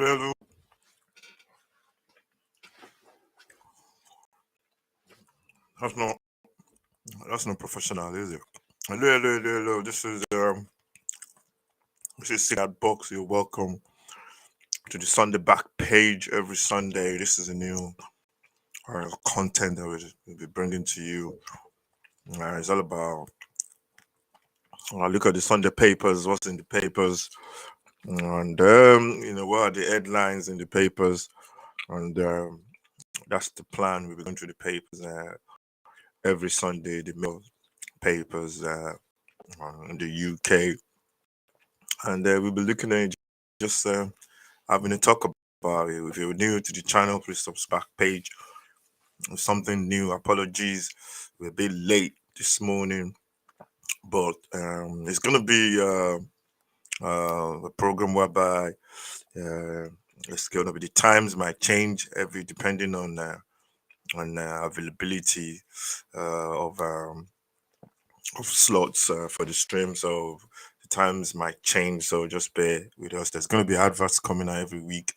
Hello. That's not that's not professional, is it? Hello. This is Sick Box. You're welcome to the Sunday back page every Sunday. This is a new content that we'll be bringing to you. It's all about look at the Sunday papers, what's in the papers, and what are the headlines in the papers, and that's the plan. We'll be going through the papers every Sunday, the mail papers in the UK, and we'll be looking at just having a talk about it. If you're new to the channel, please subscribe page. Something new. Apologies, we're a bit late this morning, but it's gonna be a program whereby it's gonna be the times might change every depending on availability of slots for the stream. So the times might change. So just bear with us. There's gonna be adverts coming out every week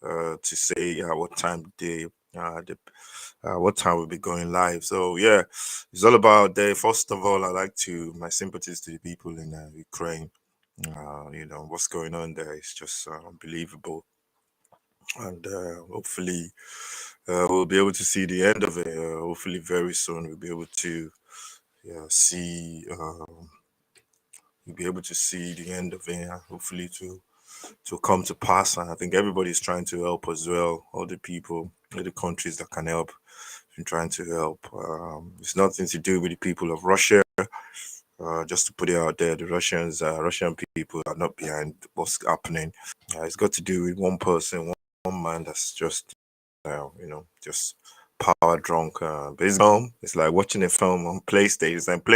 to say what time what time we'll be going live. So yeah, it's all about there. First of all, I like to my sympathies to the people in Ukraine. What's going on there is just unbelievable, and hopefully we'll be able to see the end of it. Hopefully very soon we'll be able to see we'll be able to see the end of it. Hopefully to come to pass, and I think everybody's trying to help as well. All the people, all the countries that can help, been trying to help. It's nothing to do with the people of Russia. Just to put it out there, the Russian people are not behind what's happening. It's got to do with one person, one man that's just, just power drunk. But it's like watching a film on PlayStation. It's like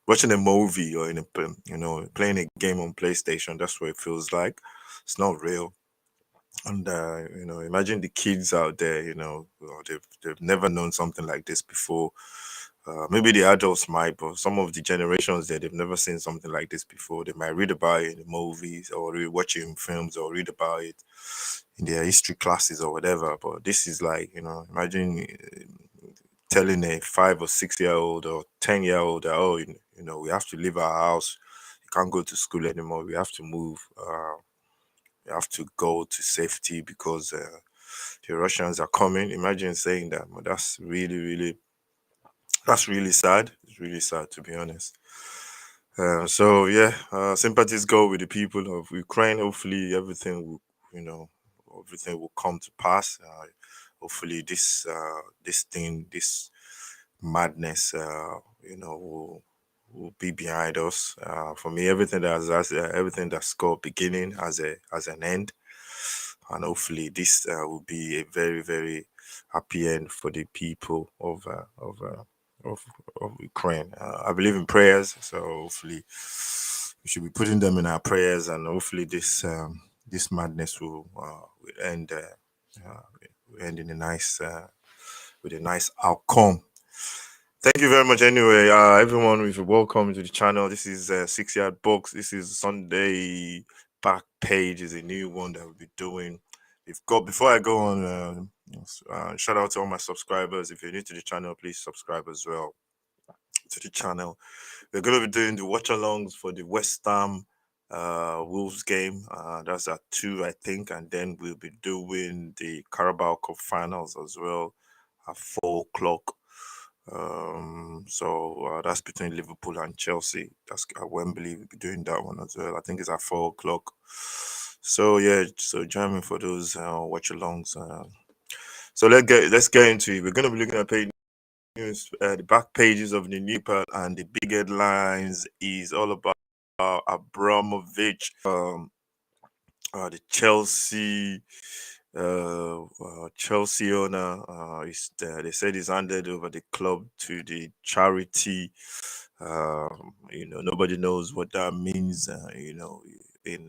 watching a movie or playing a game on PlayStation. That's what it feels like. It's not real. And imagine the kids out there. They've never known something like this before. Maybe the adults might, but some of the generations there, they've never seen something like this before. They might read about it in the movies or watch it in films or read about it in their history classes or whatever. But this is like, imagine telling a 5 or 6 year old or 10 year old that, oh, we have to leave our house. You can't go to school anymore. We have to move. We have to go to safety because the Russians are coming. Imagine saying that. But that's really sad. It's really sad, to be honest. So yeah, sympathies go with the people of Ukraine. Hopefully, everything will come to pass. Hopefully, this madness, will be behind us. For me, everything that's got beginning has an end, and hopefully, this will be a very very happy end for the people of, of Ukraine. I believe in prayers, so hopefully we should be putting them in our prayers, and hopefully this madness will end will end in a nice with a nice outcome. Thank you very much. Anyway, everyone, welcome to the channel. This is 6 Yard Box. This is Sunday back page. Is a new one that we'll be doing. Before I go on, shout out to all my subscribers. If you're new to the channel, please subscribe as well to the channel. We're going to be doing the watch alongs for the West Ham Wolves game. That's at 2, I think, and then we'll be doing the Carabao Cup finals as well at 4 o'clock. So that's between Liverpool and Chelsea. That's at Wembley. We'll be doing that one as well. I think it's at 4 o'clock. So yeah, so join me for those watch alongs. So let's get into it. We're gonna be looking at page news, the back pages of the newspaper, and the big headlines is all about Abramovich, the Chelsea owner. They said he's handed over the club to the charity. Nobody knows what that means. In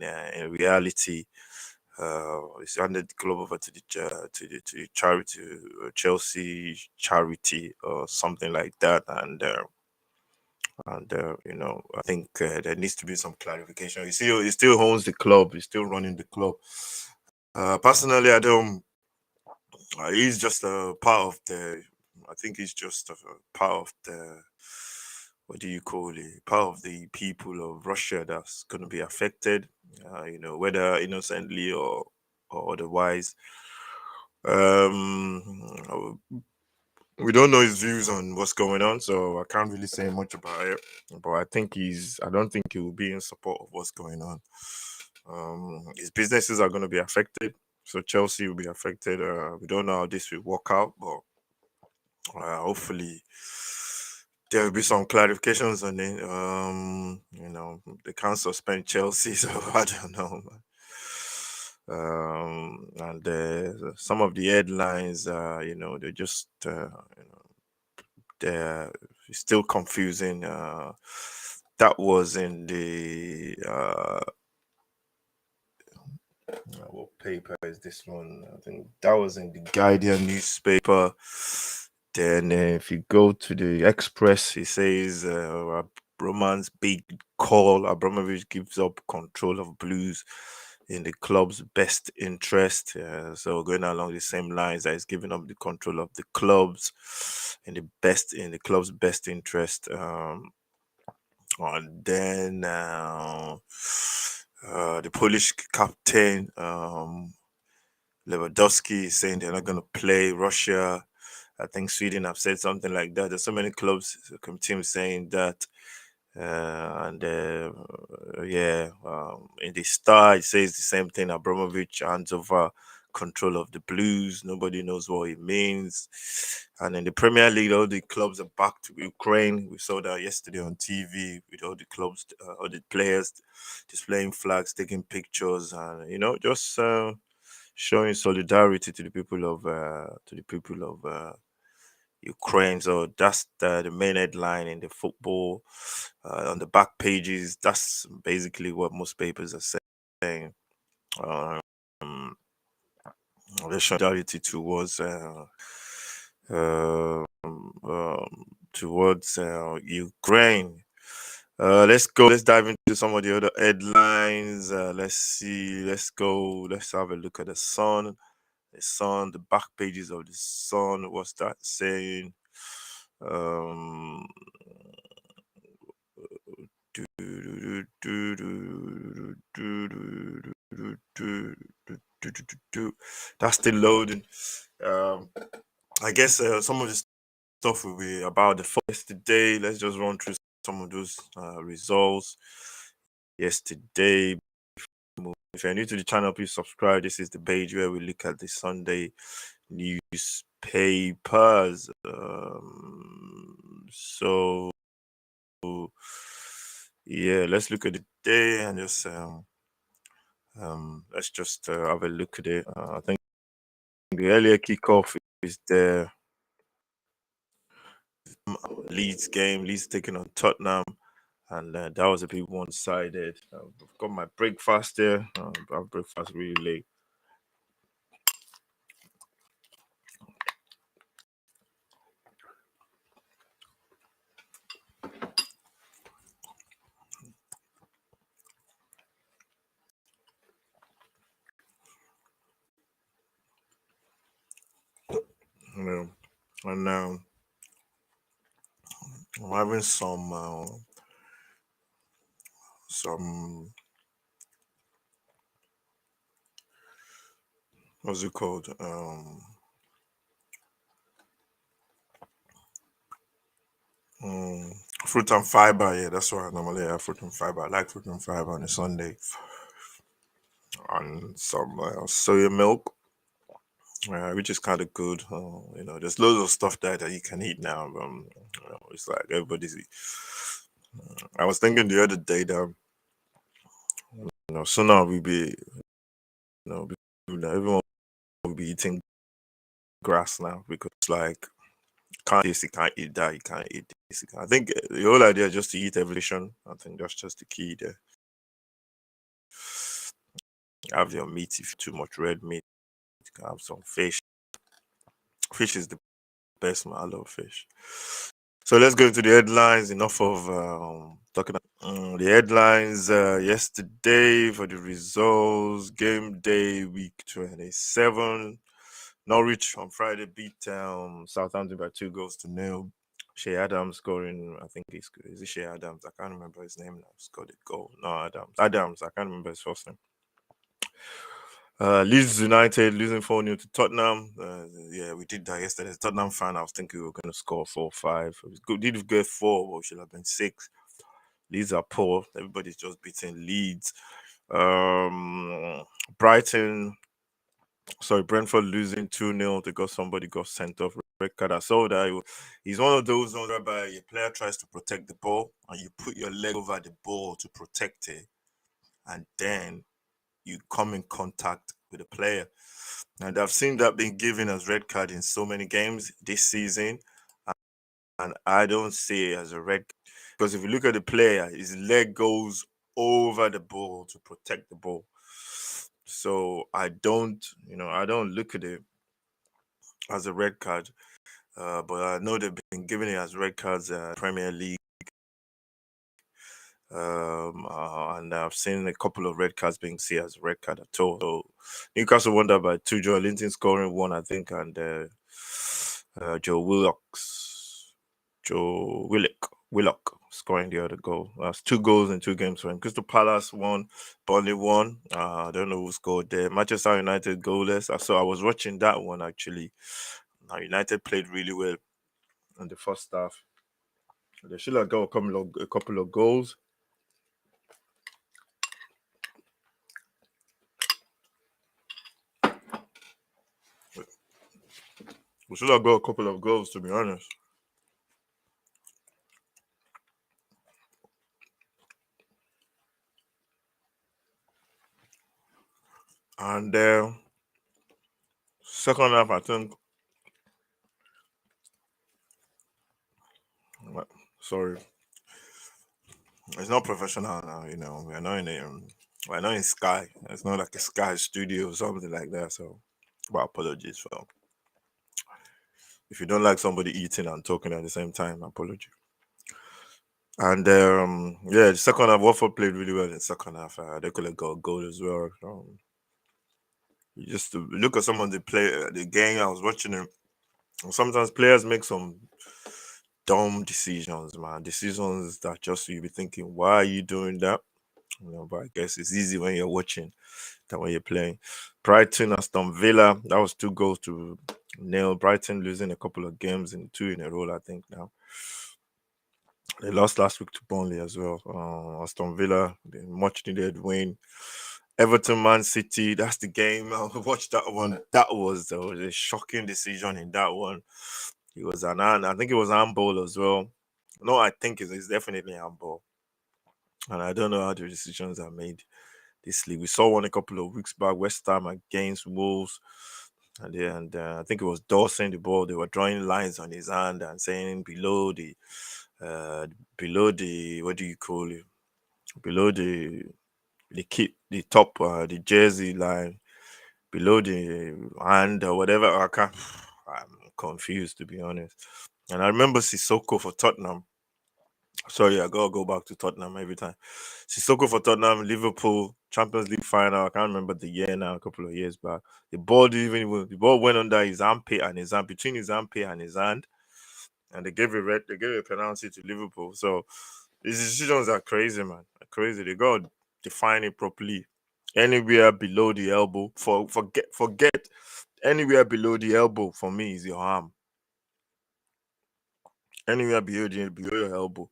reality, he's handed the club over to the charity, Chelsea charity or something like that, and I think there needs to be some clarification. He still owns the club. He's still running the club. Personally, I don't. He's just a part of the. I think he's just a part of the. What do you call it? Part of the people of Russia that's going to be affected. Whether innocently or otherwise. Um, we don't know his views on what's going on, so I can't really say much about it. But I think he's. I don't think he will be in support of what's going on. His businesses are going to be affected. So Chelsea will be affected. We don't know how this will work out, but hopefully there will be some clarifications on it. They can't suspend Chelsea, so I don't know. And some of the headlines, they're just, they're still confusing. That was in the what paper is this one? I think that was in the Guardian newspaper. Then, if you go to the Express, it says Roman's big call. Abramovich gives up control of Blues in the club's best interest. So going along the same lines, that is giving up the control of the clubs in the club's best interest. And then the Polish captain Lewandowski is saying they're not going to play Russia. I think Sweden have said something like that. There's so many clubs, teams saying that. In the Star, it says the same thing. Abramovich hands over control of the Blues. Nobody knows what it means. And in the Premier League, all the clubs are back to Ukraine. We saw that yesterday on TV with all the clubs, all the players displaying flags, taking pictures, and just showing solidarity to the people of Ukraine. So that's the main headline in the football. On the back pages, that's basically what most papers are saying. Um, they're showing solidarity towards Ukraine. Let's go. Let's dive into some of the other headlines. Let's see. Let's go. Let's have a look at the Sun. The Sun, the back pages of the Sun. What's that saying? Um, that's still loading. I guess some of the stuff will be about the yesterday. Let's just run through some of those results yesterday. If you're new to the channel, please subscribe. This is the page where we look at the Sunday newspapers. So yeah, let's look at the day and just let's just have a look at it. I think the earlier kickoff is the Leeds game. Leeds taking on Tottenham. And that was a bit one-sided. I've got my breakfast there. I have breakfast really late. And I'm having some what's it called? Fruit and fiber. Yeah, that's what I normally have. Fruit and fiber. I like fruit and fiber on a Sunday. And some soya milk, which is kind of good. There's loads of stuff that you can eat now. It's like everybody's. I was thinking the other day that sooner we'll be, everyone will be eating grass now because like can't this, you can't eat that, you can't eat this. I think the whole idea is just to eat evolution. I think that's just the key there. Have your meat if too much red meat. You can have some fish. Fish is the best, man. I love fish. So let's go into the headlines. Enough of talking. The headlines yesterday for the results: game day week 27. Norwich on Friday beat Southampton by 2 goals to nil. Shea Adams scoring. I think is it Shea Adams? I can't remember his name now. Scored a goal. No, Adams. Adams. I can't remember his first name. Leeds United losing 4-0 to Tottenham. Yeah, we did that yesterday. As a Tottenham fan, I was thinking we were going to score 4-5. It was good. Did get 4, but we should have been 6. Leeds are poor. Everybody's just beating Leeds. Brighton, Brentford losing 2-0 because somebody got sent off. Red card. I saw that he's one of those ones whereby a player tries to protect the ball and you put your leg over the ball to protect it, and then you come in contact with the player. And I've seen that being given as red card in so many games this season, and I don't see it as a red, because if you look at the player, his leg goes over the ball to protect the ball. So I don't look at it as a red card. But I know they've been giving it as red cards Premier League. And I've seen a couple of red cards being seen as a red card at all. So Newcastle won that by 2. Joe Linton scoring 1, I think, and Joe Willock scoring the other goal. That's 2 goals in 2 games for him. Crystal Palace won, Burnley won. I don't know who scored there. Manchester United goalless. I was watching that one actually. Now United played really well in the first half. They should have got a couple of goals. We should have got a couple of goals, to be honest. And second half, I think. Sorry, it's not professional now. We're not in Sky. It's not like a Sky studio or something like that. So, but apologies for. If you don't like somebody eating and talking at the same time, apology. And yeah, the second half, Watford played really well in the second half. They could have got a goal as well. You just to look at some of the game I was watching them. Sometimes players make some dumb decisions, man. Decisions that just you be thinking, why are you doing that? But I guess it's easy when you're watching than when you're playing. Brighton, Aston Villa, that was 2 goals to nil. Brighton losing a couple of games in 2 in a row, I think now. They lost last week to Burnley as well. Aston Villa, much needed win. Everton, Man City, that's the game. I watched that one. There was a shocking decision in that one. It was I think it was handball as well. No, I think it's definitely handball. And I don't know how the decisions are made this league. We saw one a couple of weeks back, West Ham against Wolves. And I think it was Dawson, the ball. They were drawing lines on his hand and saying below the what do you call it? Below the top the jersey line, below the hand or whatever. I'm confused, to be honest. And I remember Sissoko for Tottenham. Sorry, I gotta go back to Tottenham every time. Sissoko for Tottenham, Liverpool, Champions League final. I can't remember the year now, a couple of years back. The ball went under his armpit and his hand, between his armpit and his hand, and they gave a penalty to Liverpool. So these decisions are crazy, man. Crazy. They gotta define it properly. Anywhere below the elbow, forget anywhere below the elbow for me is your arm. Anywhere below your elbow.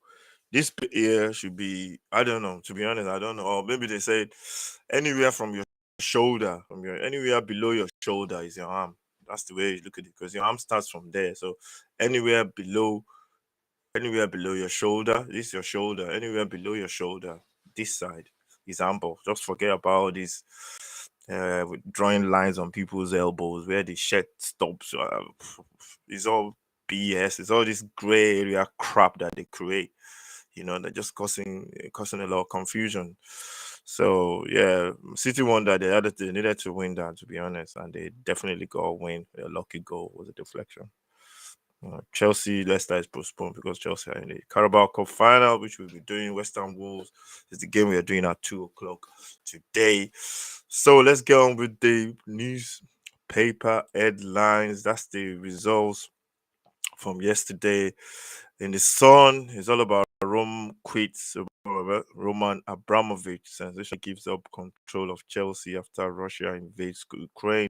This here should be, I don't know, to be honest, I don't know. Or maybe they said anywhere from your shoulder, anywhere below your shoulder is your arm. That's the way you look at it, because your arm starts from there. So anywhere below your shoulder, this is your shoulder. Anywhere below your shoulder, this side is ample. Just forget about this with drawing lines on people's elbows where the shirt stops. It's all BS. It's all this gray area crap that they create. They're just causing a lot of confusion. So yeah, City won that. They needed to win that, to be honest, and they definitely got a win. A lucky goal was a deflection. Chelsea, Leicester is postponed because Chelsea are in the Carabao Cup final, which we'll be doing. West Ham Wolves is the game we are doing at 2 o'clock today. So let's get on with the newspaper headlines. That's the results from yesterday. In the Sun, it's all about Rome quits. Roman Abramovich sensationally gives up control of Chelsea after Russia invades Ukraine.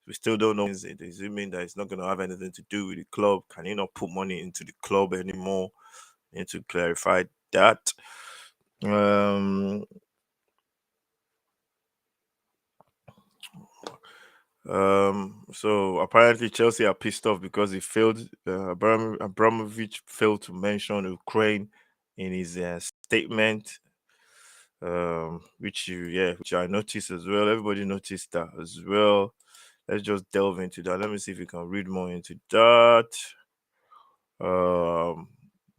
We still don't know. Does it mean that it's not going to have anything to do with the club? Can he not put money into the club anymore? Need to clarify that. So apparently Chelsea are pissed off because he failed. Abramovich failed to mention Ukraine in his statement. Which I noticed as well. Everybody noticed that as well. Let's just delve into that. Let me see if we can read more into that. Um,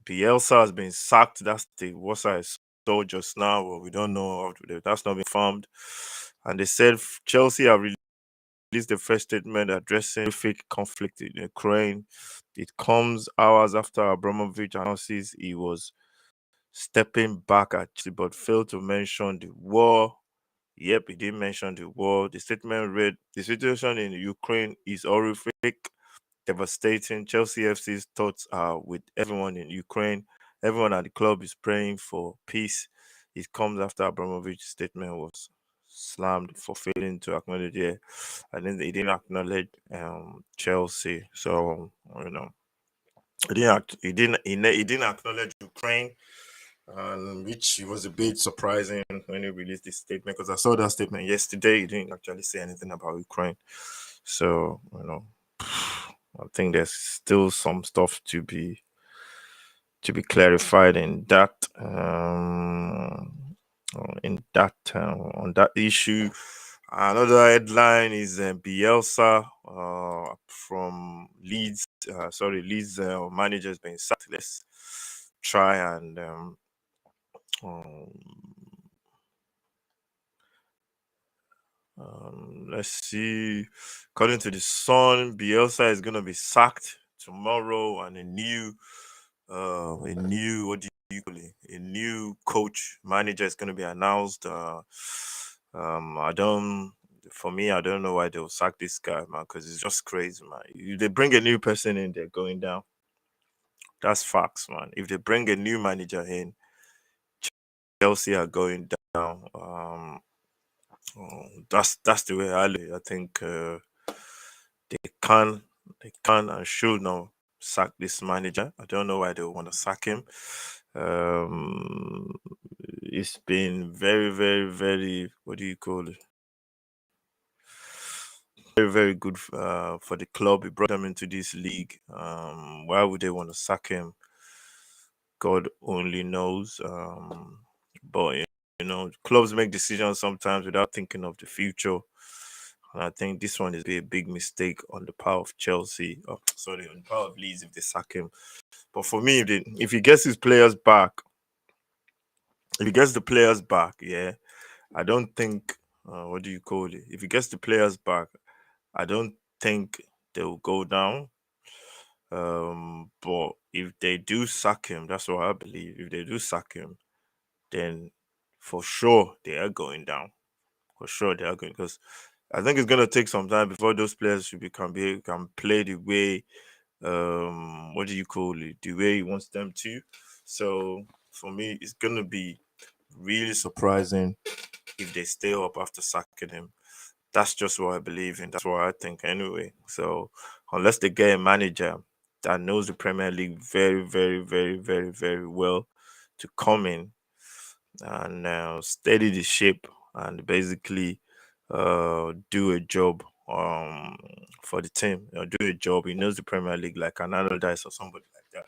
Bielsa has been sacked. That's what I saw just now. But we don't know. That's not been confirmed. And they said Chelsea have released the first statement addressing fake conflict in Ukraine. It comes hours after Abramovich announces he was stepping back at Chelsea, but failed to mention the war. Yep, he didn't mention the war. The statement read, "The situation in Ukraine is horrific, devastating. Chelsea FC's thoughts are with everyone in Ukraine. Everyone at the club is praying for peace." It comes after Abramovich's statement was slammed for failing to acknowledge. Yeah, I think he didn't acknowledge Chelsea. So he didn't acknowledge Ukraine, which was a bit surprising when he released this statement because I saw that statement yesterday. He didn't actually say anything about Ukraine. So I think there's still some stuff to be clarified in that on that issue. Another headline is Bielsa from Leeds. Leeds manager has been sacked. Let's try and let's see. According to the Sun, Bielsa is going to be sacked tomorrow, and a new what do you call it? A new coach manager is going to be announced. I don't. For me, I don't know why they'll sack this guy, man, because it's just crazy, man. If they bring a new person in, they're going down. That's facts, man. If they bring a new manager in, Chelsea are going down. That's the way I look. I think they can and should now sack this manager. I don't know why they want to sack him. It's been very, very, very, what do you call it? Very, very good for the club. He brought them into this league. Why would they want to sack him? God only knows. But clubs make decisions sometimes without thinking of the future. And I think this one is a big mistake on the part of Chelsea. On the part of Leeds if they sack him. But for me, if he gets his players back, if he gets the players back, yeah, I don't think. What do you call it? If he gets the players back, I don't think they will go down. But if they do sack him, that's what I believe. If they do sack him, then for sure they are going down. For sure they are going, because I think it's gonna take some time before those players can play the way what do you call it? The way he wants them to. So for me, it's gonna be really surprising if they stay up after sacking him. That's just what I believe in. That's what I think anyway. So unless they get a manager that knows the Premier League very, very, very, very, very well to come in and steady the ship and basically do a job for the team. Do a job. He knows the Premier League like an Allardyce or somebody like that.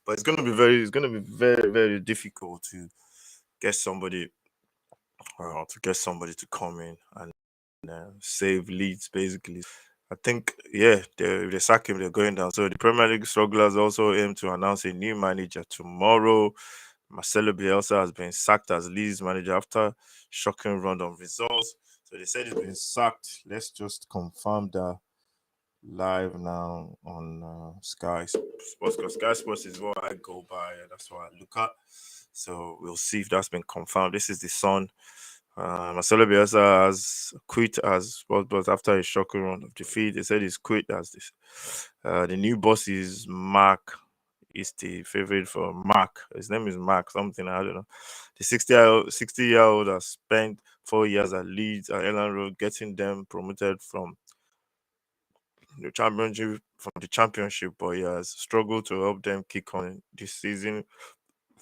But it's gonna be very, very difficult to get somebody to come in and save Leeds basically. I think if they sack him, they're going down. So the Premier League strugglers also aim to announce a new manager tomorrow. Marcelo Bielsa has been sacked as Leeds manager after shocking run of results. So they said he's been sacked. Let's just confirm that live now on Sky Sports, because Sky Sports is what I go by, and that's what I look at. So we'll see if that's been confirmed. This is the Sun. Marcelo Bielsa has quit as sports boss after a shocking run of defeat. They said he's quit as this. The new boss is Mark. Is the favorite for Mark. His name is Mark something, I don't know. The 60-year-old has spent 4 years at Leeds and Ellen Road, getting them promoted from the championship, but he has struggled to help them kick on this season.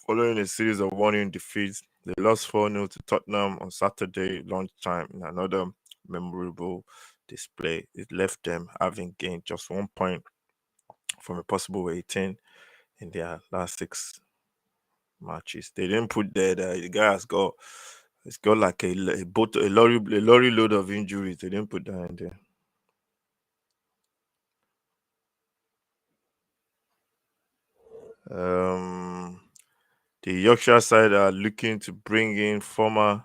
Following a series of warning defeats, they lost 4-0 to Tottenham on Saturday lunchtime in another memorable display. It left them having gained just 1 point from a possible 18 in their last 6 matches. They didn't put there that the guy it's got like a lorry load of injuries. They didn't put that in there. The Yorkshire side are looking to bring in former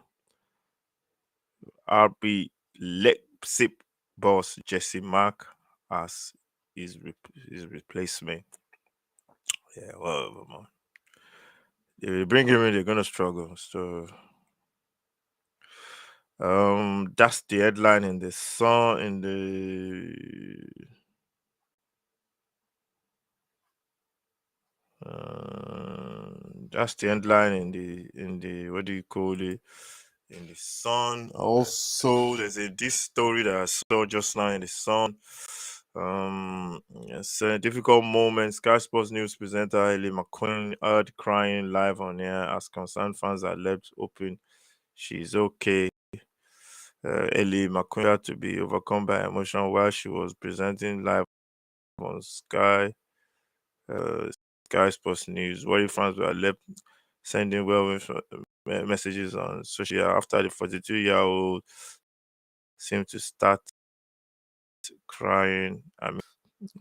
RB Leipzig boss Jesse Mark as his replacement. Yeah, well, man. If they bring him in, they're gonna struggle. So, that's the headline in the Sun. That's the headline in the what do you call it? In the Sun. Also, there's this story that I saw just now in the Sun. It's a difficult moment. Sky Sports News presenter Ellie McQueen heard crying live on air as concerned fans are left open. She's okay. Ellie McQueen had to be overcome by emotion while she was presenting live on uh, Sky Sports News. Worried fans were left sending messages on social media after the 42-year-old seemed to start crying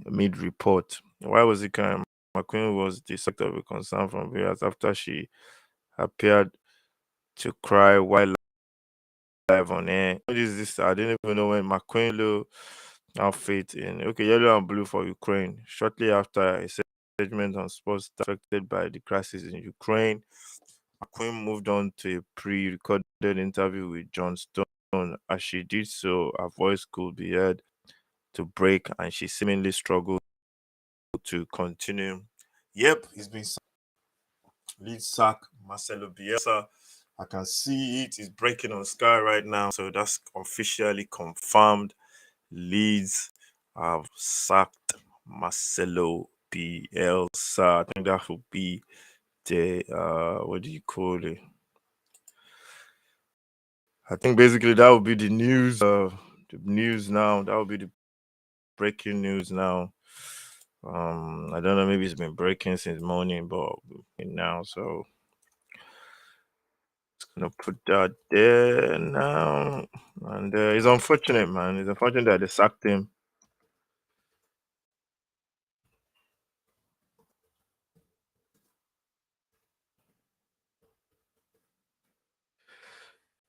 mid report. Why was he crying? McQueen was the subject of a concern from viewers after she appeared to cry while live on air. What is this? I didn't even know when McQueen Lou outfit in yellow and blue for Ukraine. Shortly after a segment on sports affected by the crisis in Ukraine, McQueen moved on to a pre-recorded interview with John Stone. As she did so, her voice could be heard to break, and she seemingly struggled to continue. Yep, he's been lead sack Marcelo Bielsa. I can see it is breaking on Sky right now, so that's officially confirmed. Leeds have sacked Marcelo Bielsa. I think that will be the what do you call it? I think basically that would be the news. The news now. That would be the breaking news now. I don't know. Maybe it's been breaking since morning, but now, so it's gonna put that there now. And it's unfortunate, man. It's unfortunate that they sacked him.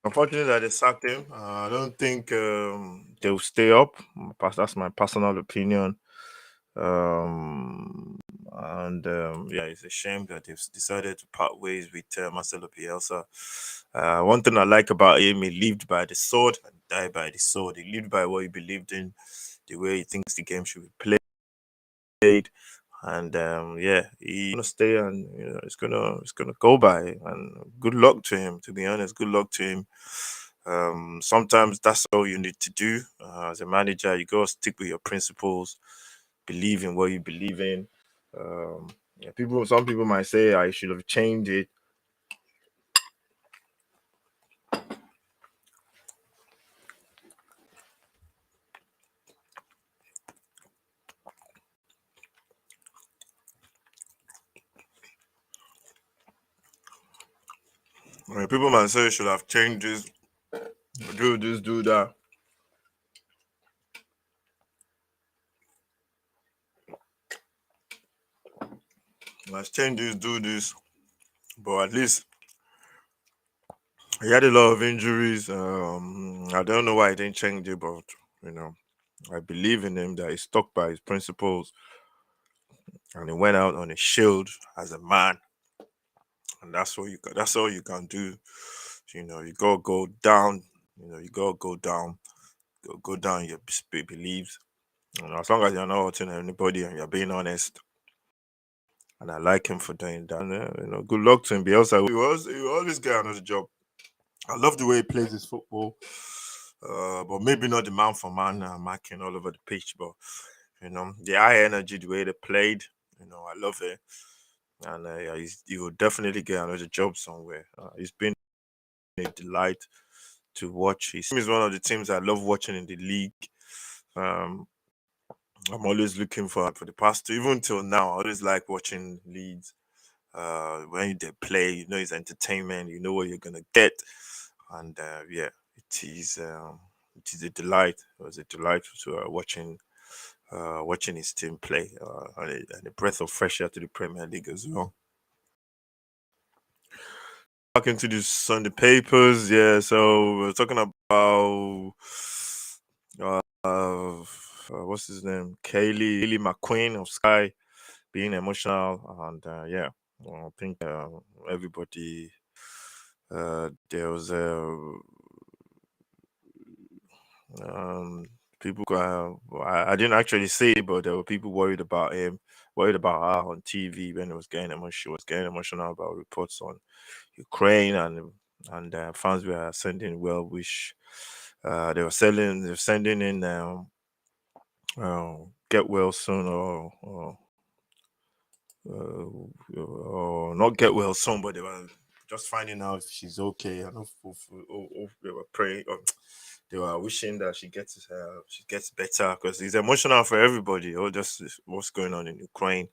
Unfortunately, that they sacked him. I don't think they'll stay up. That's my personal opinion. And yeah, it's a shame that they've decided to part ways with Marcelo Bielsa. One thing I like about him, he lived by the sword and died by the sword. He lived by what he believed in, the way he thinks the game should be played, and yeah, he's gonna stay, and it's gonna go by. And good luck to him. To be honest, good luck to him. Sometimes that's all you need to do as a manager. You gotta stick with your principles, believe in what you believe in. Yeah, some people might say I should have changed it. People might say I should have changed this, do this, do that. Let's change this, do this. But at least he had a lot of injuries. I don't know why he didn't change it, but you know, I believe in him that he stuck by his principles. and he went out on a shield as a man, and that's what you got. That's all you can do. You gotta go down. You gotta go down. Go down your beliefs. As long as you're not hurting anybody and you're being honest. And I like him for doing that. And, good luck to him. Bielsa, he will always get another job. I love the way he plays his football. But maybe not the man for man marking all over the pitch, but the high energy, the way they played, I love it. And yeah, he will definitely get another job somewhere. He's been a delight to watch. His team is one of the teams I love watching in the league. Um, I'm always looking for the past, even till now. I always like watching Leeds. When they play, it's entertainment. You know what you're gonna get, and yeah, it is. It is a delight. It was a delight to watching his team play, and a breath of fresh air to the Premier League as well. Back into the Sunday papers, yeah. So we're talking about what's his name, Kaylee McQueen of Sky being emotional, and yeah, well, I think everybody there was people. I didn't actually see it, but there were people worried about him, worried about her on TV when it was getting emotional. She was getting emotional about reports on Ukraine, and fans were sending well wish. They were sending in get well soon or not get well soon, but they were just finding out if she's okay. I know they were praying, or they were wishing that she gets better, because it's emotional for everybody. Or just what's going on in Ukraine,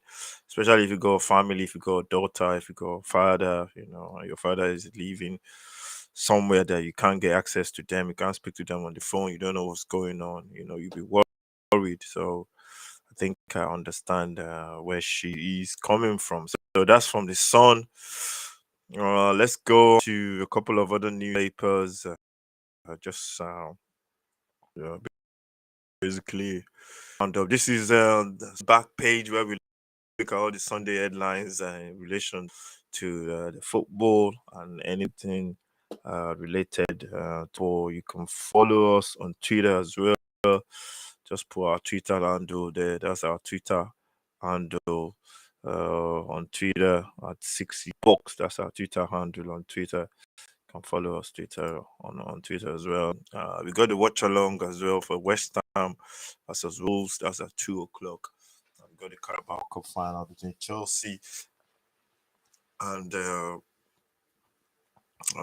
especially if you got a family, if you got a daughter, if you got a father, and your father is leaving somewhere that you can't get access to them, you can't speak to them on the phone, you don't know what's going on. You'll be worried. So I think I understand where she is coming from. So that's from the Sun. Let's go to a couple of other newspapers. Just uh, basically round up. This is the back page where we look at all the Sunday headlines in relation to the football and anything related to. You can follow us on Twitter as well. Just put our Twitter handle there. That's our Twitter handle on Twitter at 60box. That's our Twitter handle on Twitter. You can follow us Twitter on Twitter as well. We got the watch along as well for West Ham versus Wolves. That's at 2 o'clock. We got the Carabao Cup final between Chelsea and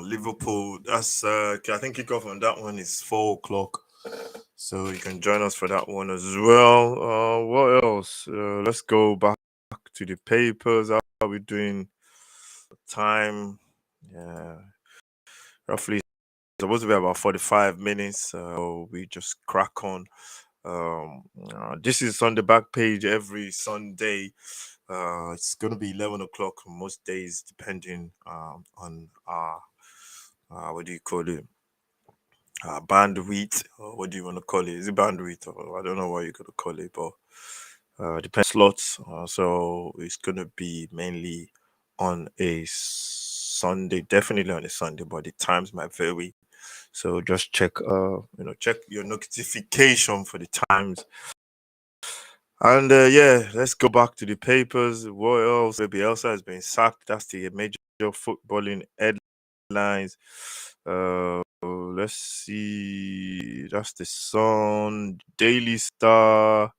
Liverpool. That's I think kickoff on that one is 4 o'clock. So you can join us for that one as well. What else? Let's go back to the papers. How are we doing? Time, yeah, roughly supposed to be about 45 minutes. So we just crack on. This is on the back page every Sunday. It's gonna be 11 o'clock most days, depending on our what do you call it? Bandwidth, or what do you want to call it? Is it bandwidth, or I don't know what you're gonna call it, but depends slots. So it's gonna be mainly on a Sunday, definitely on a Sunday, but the times might vary. So just check your notification for the times. And yeah, let's go back to the papers. What else? Bielsa has been sacked. That's the major footballing headlines. Let's see. That's the Sun, Daily Star.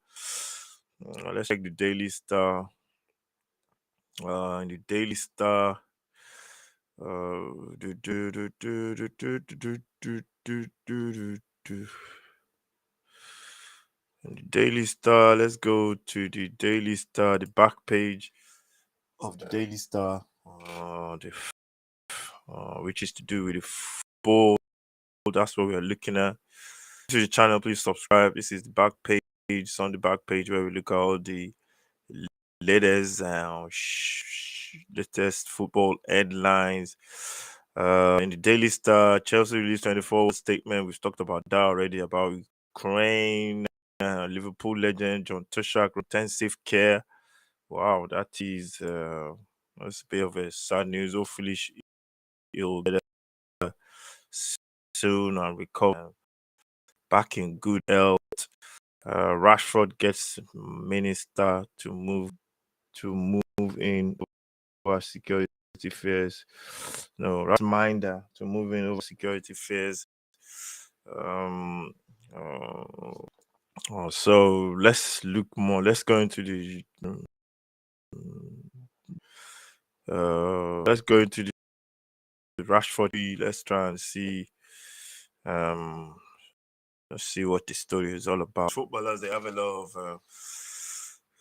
Let's check the Daily Star. In the Daily Star. Do, do, do, do, do, do, do, do, do, do, do. And the Daily Star. Let's go to the Daily Star, the back page of the Daily Star, which is to do with the football. That's what we are looking at. To the channel, please subscribe. This is the back page. It's on the back page where we look at all the latest latest football headlines. In the Daily Star, Chelsea released 24 statement. We've talked about that already, about Ukraine. Liverpool legend John Tuchel, intensive care Wow, that is that's a bit of a sad news. Hopefully, he'll get soon and recover back in good health. Rashford gets minister to move in over security fears. No, reminder to move in over security fears. Um, uh, so let's look more. Let's go into the. Let's go into the Rashford. Let's try and see. Um, let's see what the story is all about. Footballers, they have a lot of.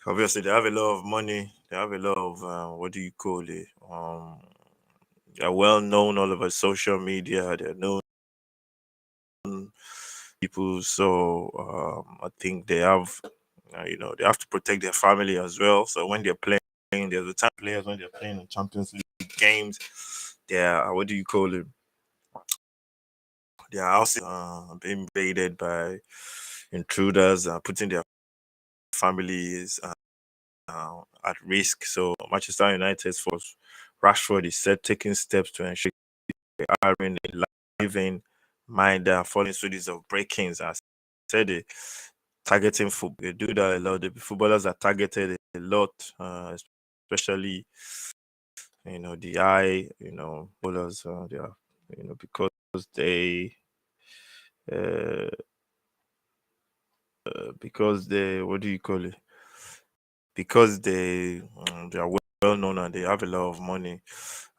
Obviously, they have a lot of money. They have a lot of what do you call it? They're well known all over social media. They're known people, so I think they have, they have to protect their family as well. So when they're playing, there's a time players when they're playing in Champions League games, they're what do you call it? Their houses being invaded by intruders, putting their families at risk. So Manchester United's force Rashford is said taking steps to ensure they are in a living mind that are falling studies of break-ins. As I said, targeting football. They do that a lot. The footballers are targeted a lot, especially the eye. Footballers they are because uh, they what do you call it? Because they are well known and they have a lot of money.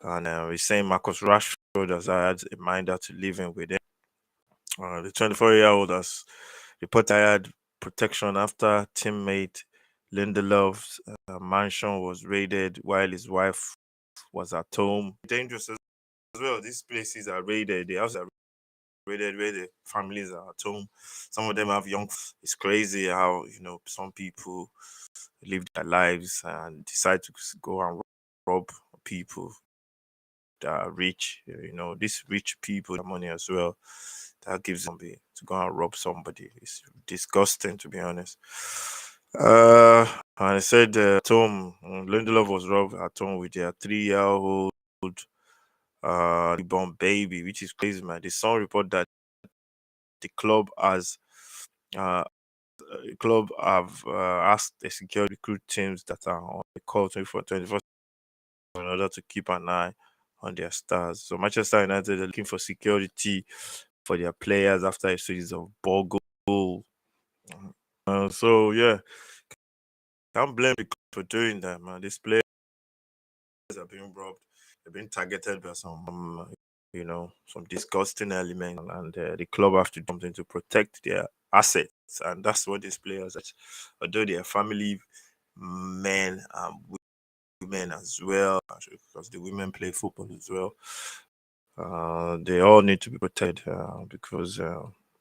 And we're saying Marcus Rashford has had a minder to live in with them. The 24-year-old has reported had protection after teammate Lindelof's mansion was raided while his wife was at home. Dangerous as well. These places are raided. The houses are raided where the families are at home. Some of them have young. It's crazy how some people live their lives and decide to go and rob people that are rich. These rich people have money as well. That gives them to go and rob somebody. It's disgusting, to be honest. And I said Tom Lindelof was robbed at home with their 3-year-old newborn baby, which is crazy, man. The Sun report that the uh, club have asked the security recruit teams that are on the call 24 in order to keep an eye on their stars. So Manchester United are looking for security for their players after a series of boggle. So yeah, can't blame the club for doing that, man. These players are being robbed. They're being targeted by some disgusting element, and the club have to do something to protect their assets, and that's what these players, although they are family men and women as well, because the women play football as well. They all need to be protected because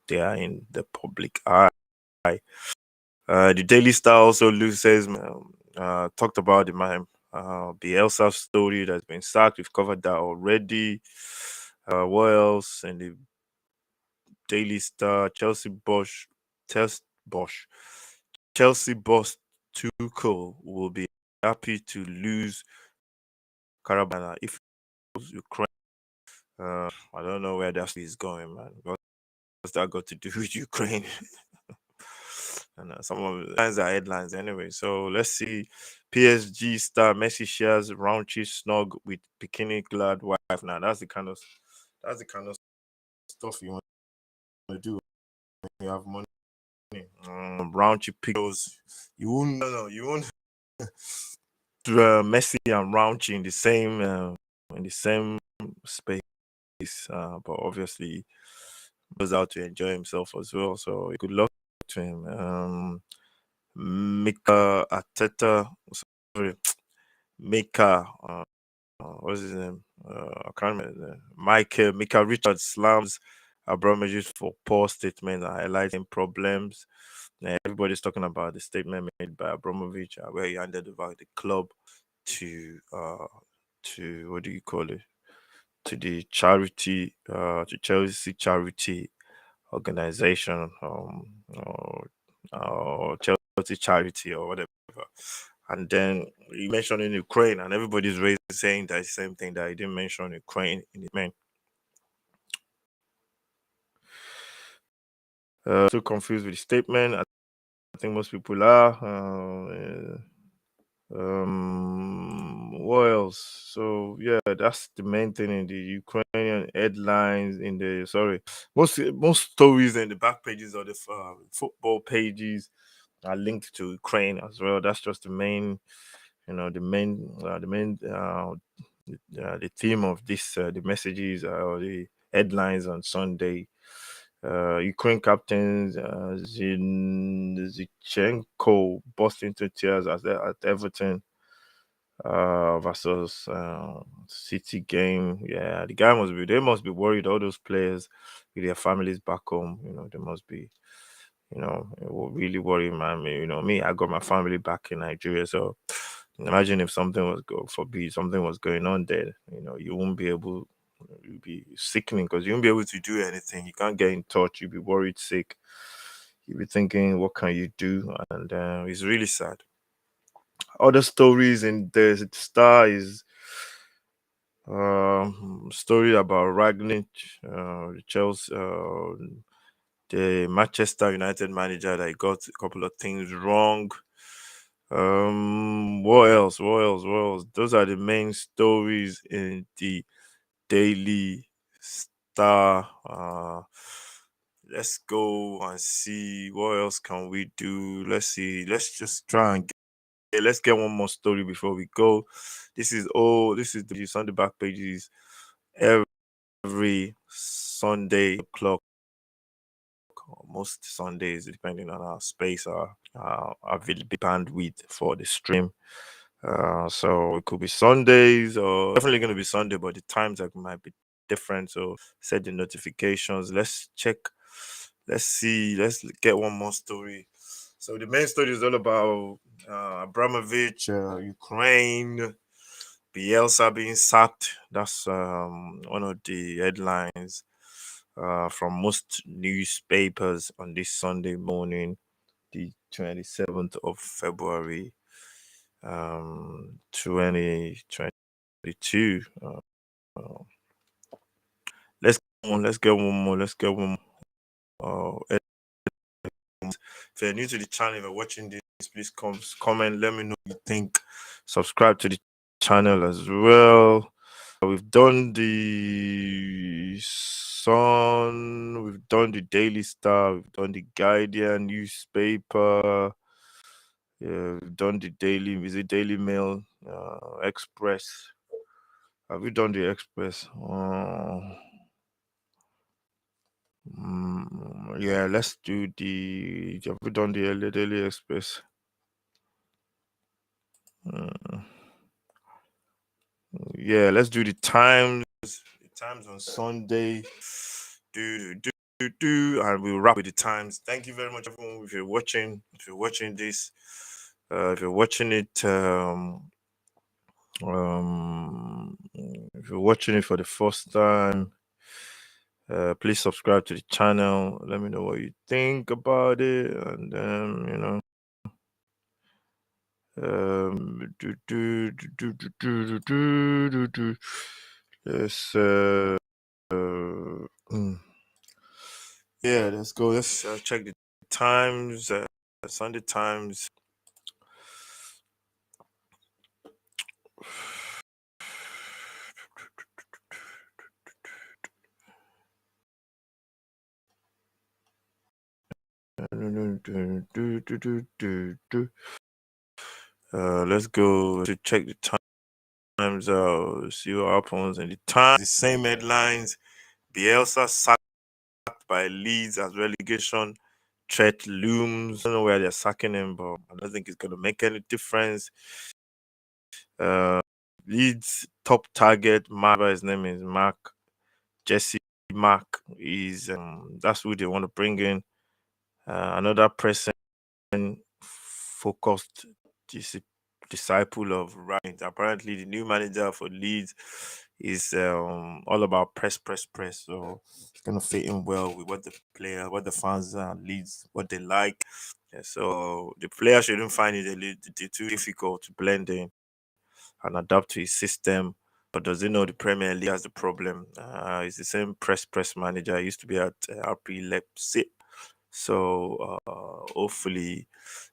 they are in the public eye. The Daily Star also says talked about the man Bielsa story that's been sacked. We've covered that already. What else? And the Daily Star, Bosch, Chelsea boss Tuchel will be happy to lose Carabana if Ukraine. I don't know where that is going, man. What's that got to do with Ukraine? And some of the lines are headlines anyway. So let's see. PSG star Messi shares raunchy snog with bikini clad wife. Now that's the kind of stuff you want to do when you have money. Raunchy pictures. You won't Messi and raunchy in the same space. But obviously goes out to enjoy himself as well. So good luck to him. Mika Ateta, sorry, Mika, what's his name? I can't remember. Mika Richards slams Abramovich for poor statement and highlighting problems. Everybody's talking about the statement made by Abramovich, where he handed over the club to what do you call it? To the to Chelsea charity organization, or Chelsea charity or whatever. And then he mentioned in Ukraine, and everybody's saying that same thing, that he didn't mention Ukraine in his men. So confused with the statement. I think most people are. What else? So yeah, that's the main thing in the Ukrainian headlines. In the most stories in the back pages of the football pages are linked to Ukraine as well. That's just the main, the theme of this, the messages or the headlines on Sunday. Ukraine captain Zinchenko burst into tears at Everton versus City game. Yeah, they must be worried. All those players with their families back home, they must be. It will really worry, man. Me, I got my family back in Nigeria, so imagine if something was something was going on there. You won't be able. You'll be sickening because you won't be able to do anything. You can't get in touch. You'll be worried, sick. You'll be thinking, what can you do? And it's really sad. Other stories in the Star is story about Ragnick, Chelsea, the Manchester United manager that got a couple of things wrong. What else? What else? What else? Those are the main stories in the Daily Star. Let's go and see what else can we do. Let's see. Let's just try and let's get one more story before we go. This is the Sunday back pages every Sunday clock, most Sundays, depending on our space or available bandwidth for the stream. So it could be Sundays or definitely going to be Sunday, but the times might be different. So set the notifications. Let's check. Let's see. Let's get one more story. So the main story is all about Abramovich, Ukraine, Bielsa being sacked. That's one of the headlines from most newspapers on this Sunday morning, the 27th of February, 2022. Let's get one. Let's get one more. Let's get one more. If you're new to the channel, if you're watching this, please comment. Let me know what you think. Subscribe to the channel as well. We've done the Sun, we've done the Daily Star, we've done the Guardian newspaper, we've done the Daily Mail, Express. Have we done the Express? Yeah, let's do the. Have we done the Daily Express? Yeah, let's do the Times. The Times on Sunday. And we'll wrap with the Times. Thank you very much, everyone. If you're watching this, if you're watching it, if you're watching it for the first time, please subscribe to the channel. Let me know what you think about it, and let's yeah, let's go. Let's check the Times, Sunday Times. Let's go to check the Times out, see what happens in the Times. The same headlines: Bielsa sacked by Leeds as relegation threat looms. I don't know where they're sacking him, but I don't think it's going to make any difference. Leeds top target, his name is Jesse Mark. Is that's who they want to bring in. Another person focused disciple of Ryan. Apparently, the new manager for Leeds is all about press, press, press. So it's gonna fit in well with what the fans leads, what they like. Yeah, so the player shouldn't find it too difficult to blend in and adapt to his system. But does he know the Premier League has the problem? It's the same press manager. I used to be at RP Leipzig. So hopefully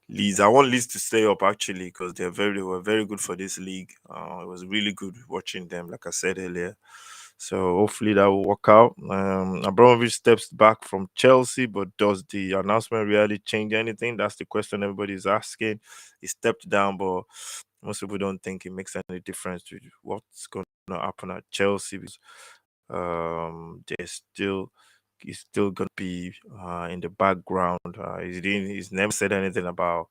Leeds. I want Leeds to stay up actually because they were very good for this league. It was really good watching them, like I said earlier. So hopefully that will work out. Abramovich steps back from Chelsea, but does the announcement really change anything? That's the question everybody's asking. He stepped down, but most people don't think it makes any difference to what's going to happen at Chelsea because there's still he's still gonna be in the background. He's never said anything about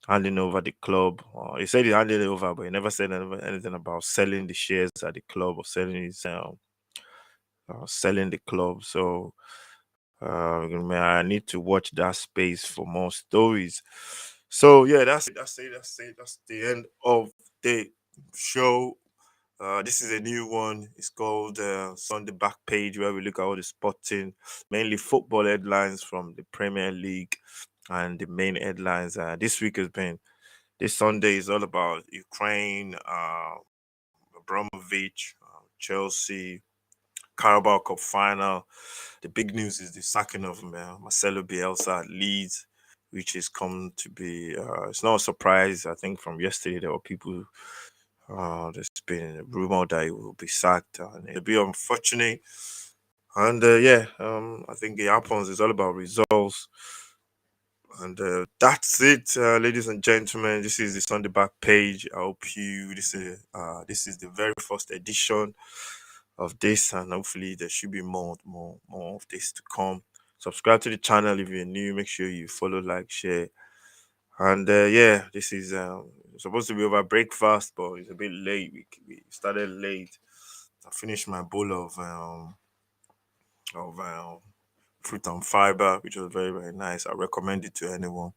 handing over the club. He said he handed it over, but he never said anything about selling the shares at the club or selling the club. So I need to watch that space for more stories. So yeah, that's the end of the show. This is a new one. It's called Sunday Back Page, where we look at all the sporting, mainly football headlines from the Premier League and the main headlines. This Sunday is all about Ukraine, Abramovich, Chelsea, Carabao Cup final. The big news is the sacking of Marcelo Bielsa at Leeds, which is come to be. It's not a surprise. I think from yesterday there were people. There's been a rumor that he will be sacked, and it'll be unfortunate. And I think it happens. It's all about results. And that's it, ladies and gentlemen. This is the Sunday Back Page. I hope you. This is the very first edition of this, and hopefully there should be more of this to come. Subscribe to the channel if you're new. Make sure you follow, like, share, and this is supposed to be over breakfast, but it's a bit late. We started late. I finished my bowl of fruit and fiber, which was very very nice. I recommend it to anyone.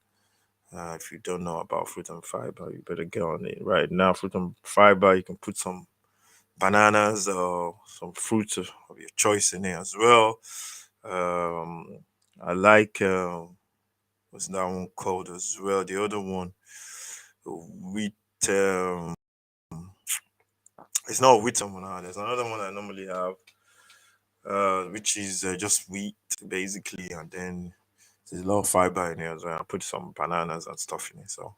If you don't know about fruit and fiber, you better get on it right now. Fruit and fiber, you can put some bananas or some fruits of your choice in it as well. Um, I like what's that one called as well? The other one, wheat. It's not wheat one. There's another one I normally have, which is just wheat basically, and then there's a lot of fiber in it as well. I put some bananas and stuff in it. So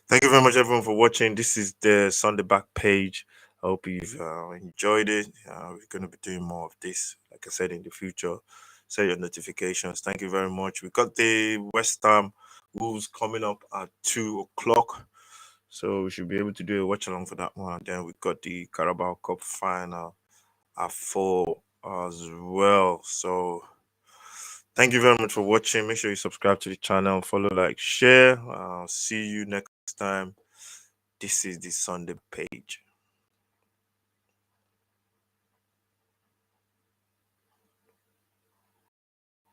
thank you very much, everyone, for watching. This is the Sunday Back Page. I hope you've enjoyed it. We're going to be doing more of this, like I said, in the future. Set your notifications. Thank you very much. We got the West Ham Wolves coming up at 2 o'clock. So we should be able to do a watch along for that one. Then we got the Carabao Cup final at 4 as well. So thank you very much for watching. Make sure you subscribe to the channel, follow, like, share. See you next time. This is the Sunday Page.